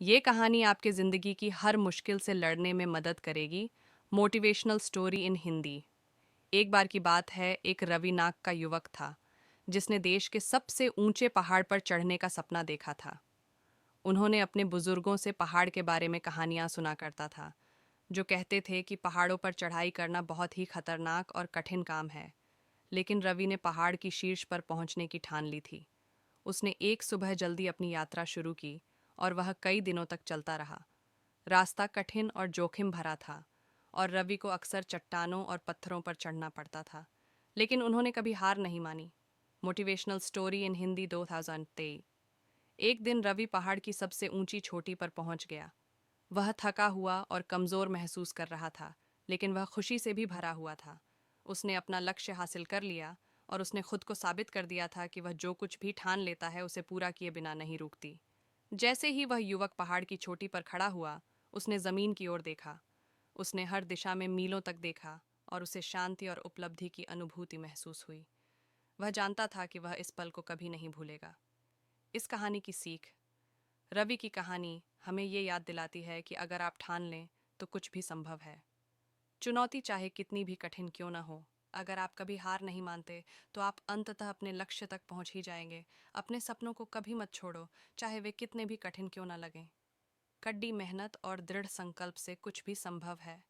ये कहानी आपके ज़िंदगी की हर मुश्किल से लड़ने में मदद करेगी। Motivational story in Hindi. एक बार की बात है, एक रवि नाग का युवक था जिसने देश के सबसे ऊंचे पहाड़ पर चढ़ने का सपना देखा था। उन्होंने अपने बुजुर्गों से पहाड़ के बारे में कहानियां सुना करता था, जो कहते थे कि पहाड़ों पर चढ़ाई करना बहुत ही खतरनाक और कठिन काम है। लेकिन रवि ने पहाड़ की शीर्ष पर पहुंचने की ठान ली थी। उसने एक सुबह जल्दी अपनी यात्रा शुरू की और वह कई दिनों तक चलता रहा। रास्ता कठिन और जोखिम भरा था और रवि को अक्सर चट्टानों और पत्थरों पर चढ़ना पड़ता था, लेकिन उन्होंने कभी हार नहीं मानी। Motivational story in Hindi 2023। एक दिन रवि पहाड़ की सबसे ऊंची चोटी पर पहुंच गया। वह थका हुआ और कमजोर महसूस कर रहा था, लेकिन वह खुशी से भी भरा हुआ था। उसने अपना लक्ष्य हासिल कर लिया और उसने खुद को साबित कर दिया था कि वह जो कुछ भी ठान लेता है उसे पूरा किए बिना नहीं रुकती। जैसे ही वह युवक पहाड़ की चोटी पर खड़ा हुआ, उसने जमीन की ओर देखा। उसने हर दिशा में मीलों तक देखा और उसे शांति और उपलब्धि की अनुभूति महसूस हुई। वह जानता था कि वह इस पल को कभी नहीं भूलेगा। इस कहानी की सीख। रवि की कहानी हमें ये याद दिलाती है कि अगर आप ठान लें तो कुछ भी संभव है। चुनौती चाहे कितनी भी कठिन क्यों ना हो, अगर आप कभी हार नहीं मानते तो आप अंततः अपने लक्ष्य तक पहुंच ही जाएंगे। अपने सपनों को कभी मत छोड़ो, चाहे वे कितने भी कठिन क्यों ना लगें। कड़ी मेहनत और दृढ़ संकल्प से कुछ भी संभव है।